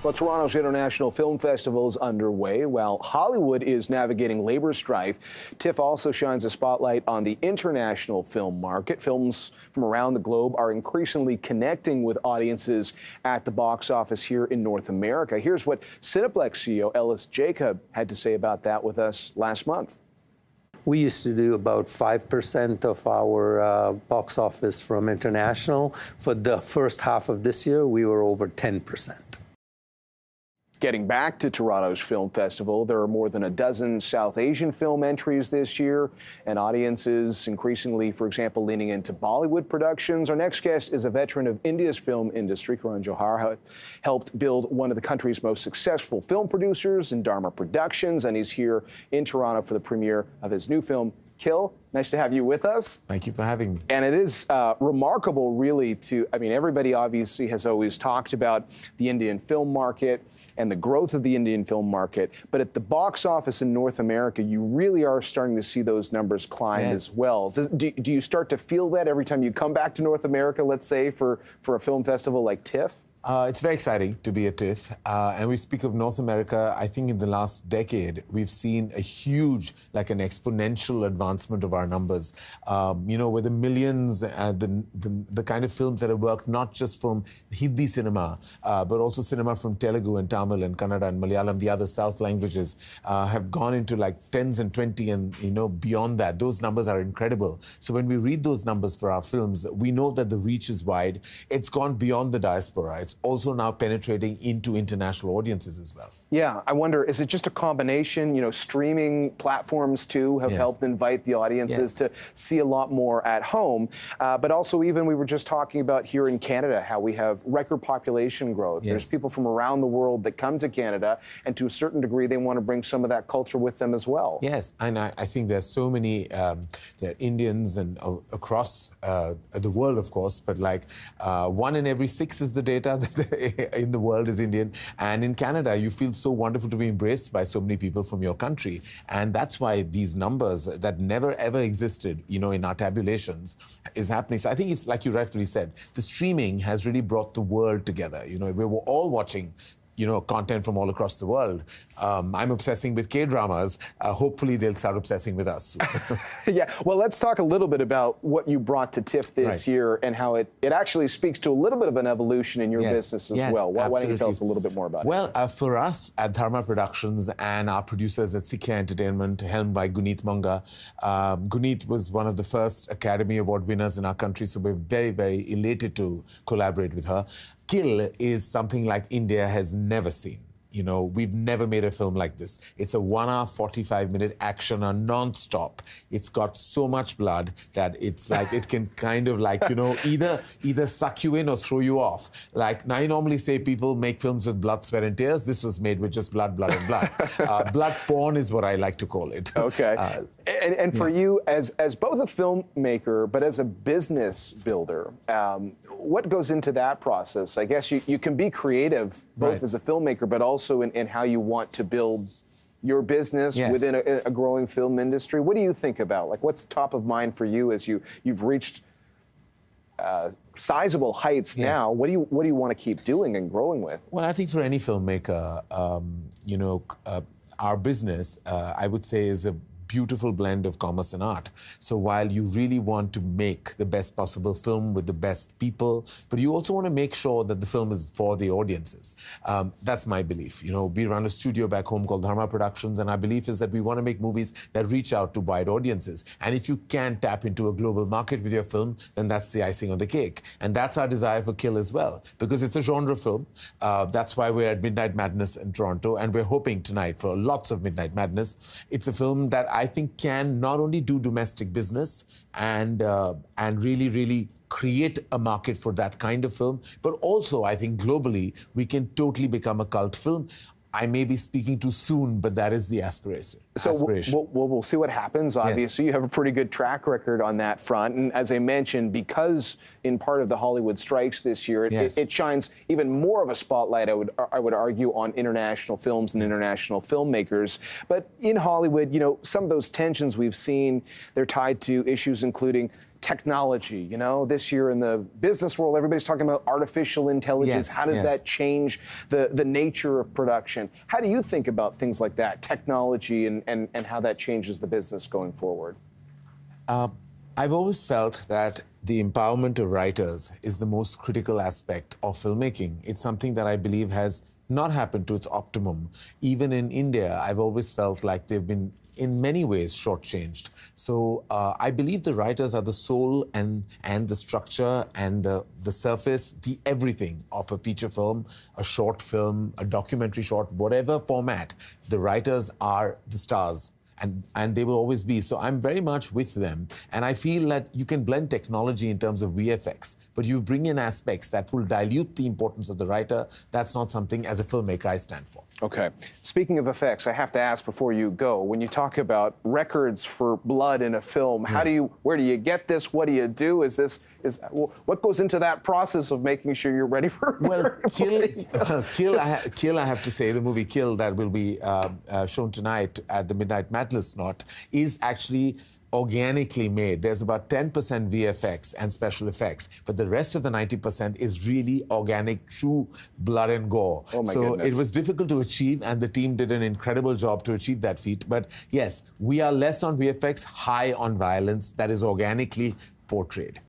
Well, Toronto's International Film Festival is underway. While Hollywood is navigating labor strife, TIFF also shines a spotlight on the international film market. Films from around the globe are increasingly connecting with audiences at the box office here in North America. Here's what Cineplex CEO Ellis Jacob had to say about that with us last month. We used to do about 5% of our box office from international. For the first half of this year, we were over 10%. Getting back to Toronto's film festival, there are more than a dozen South Asian film entries this year, and audiences increasingly, for example, leaning into Bollywood productions. Our next guest is a veteran of India's film industry. Karan Johar helped build one of the country's most successful film producers in Dharma Productions, and he's here in Toronto for the premiere of his new film, Kill. Nice to have you with us. Thank you for having me. And it is remarkable, really, everybody obviously has always talked about the Indian film market and the growth of the Indian film market. But at the box office in North America, you really are starting to see those numbers climb as well. Do you start to feel that every time you come back to North America, let's say, for a film festival like TIFF? It's very exciting to be at TIFF. And we speak of North America, I think in the last decade, we've seen a huge, like an exponential advancement of our numbers. With the millions, the kind of films that have worked not just from Hindi cinema, but also cinema from Telugu and Tamil and Kannada and Malayalam, the other South languages, have gone into like 10s and 20 and, beyond that. Those numbers are incredible. So when we read those numbers for our films, we know that the reach is wide. It's gone beyond the diaspora. It's also now penetrating into international audiences as well. Yeah, I wonder, is it just a combination? Streaming platforms too have helped invite the audiences to see a lot more at home. But also, even we were just talking about here in Canada, how we have record population growth. There's people from around the world that come to Canada, and to a certain degree, they want to bring some of that culture with them as well. Yes, and I think there's so many, there are Indians and across the world, of course, but like 1 in every 6 is the data in the world is Indian. And in Canada, you feel so wonderful to be embraced by so many people from your country. And that's why these numbers that never ever existed, in our tabulations is happening. So I think it's like you rightfully said, the streaming has really brought the world together. We were all watching content from all across the world. I'm obsessing with K-dramas. Hopefully they'll start obsessing with us. Yeah, well, let's talk a little bit about what you brought to TIFF this year and how it actually speaks to a little bit of an evolution in your business as well. Why don't you tell us a little bit more about it? Well, for us at Dharma Productions and our producers at Sikya Entertainment, helmed by Guneet Manga, Guneet was one of the first Academy Award winners in our country, so we're very, very elated to collaborate with her. Kill is something like India has never seen. We've never made a film like this. It's a 1 hour, 45-minute action non-stop. It's got so much blood that it's like, it can kind of like, either suck you in or throw you off. Like, now I normally say people make films with blood, sweat, and tears. This was made with just blood, blood, and blood. Blood porn is what I like to call it. Okay. And for you, as both a filmmaker, but as a business builder, what goes into that process? I guess you can be creative, both as a filmmaker, but also in how you want to build your business within a growing film industry. What do you think about? Like, what's top of mind for you as you've reached sizable heights now? What do you want to keep doing and growing with? Well, I think for any filmmaker, our business, I would say, is a beautiful blend of commerce and art. So while you really want to make the best possible film with the best people, but you also want to make sure that the film is for the audiences. That's my belief. We run a studio back home called Dharma Productions, and our belief is that we want to make movies that reach out to wide audiences. And if you can tap into a global market with your film, then that's the icing on the cake. And that's our desire for Kill as well, because it's a genre film. That's why we're at Midnight Madness in Toronto, and we're hoping tonight for lots of Midnight Madness. It's a film that I think can not only do domestic business and really, really create a market for that kind of film, but also I think globally we can totally become a cult film. I may be speaking too soon, but that is the aspiration. So we'll see what happens. Obviously, you have a pretty good track record on that front. And as I mentioned, because in part of the Hollywood strikes this year, it shines even more of a spotlight, I would argue, on international films and international filmmakers. But in Hollywood, some of those tensions we've seen, they're tied to issues including technology. You know, this year in the business world, everybody's talking about artificial intelligence. Yes, How does yes. that change the nature of production? How do you think about things like that, technology, and how that changes the business going forward? I've always felt that the empowerment of writers is the most critical aspect of filmmaking. It's something that I believe has not happened to its optimum. Even in India, I've always felt like they've been in many ways shortchanged. So I believe the writers are the soul and the structure and the surface, the everything of a feature film, a short film, a documentary short, whatever format. The writers are the stars. And they will always be. So I'm very much with them. And I feel that you can blend technology in terms of VFX, but you bring in aspects that will dilute the importance of the writer. That's not something, as a filmmaker, I stand for. Okay. Speaking of effects, I have to ask before you go, when you talk about records for blood in a film, where do you get this? What do you do? What goes into that process of making sure you're ready for? Well, Kill, I have to say, the movie Kill that will be shown tonight at the Midnight Madness slot is actually organically made. There's about 10% VFX and special effects, but the rest of the 90% is really organic, true blood and gore. Oh my so goodness. It was difficult to achieve, and the team did an incredible job to achieve that feat. But yes, we are less on VFX, high on violence that is organically portrayed.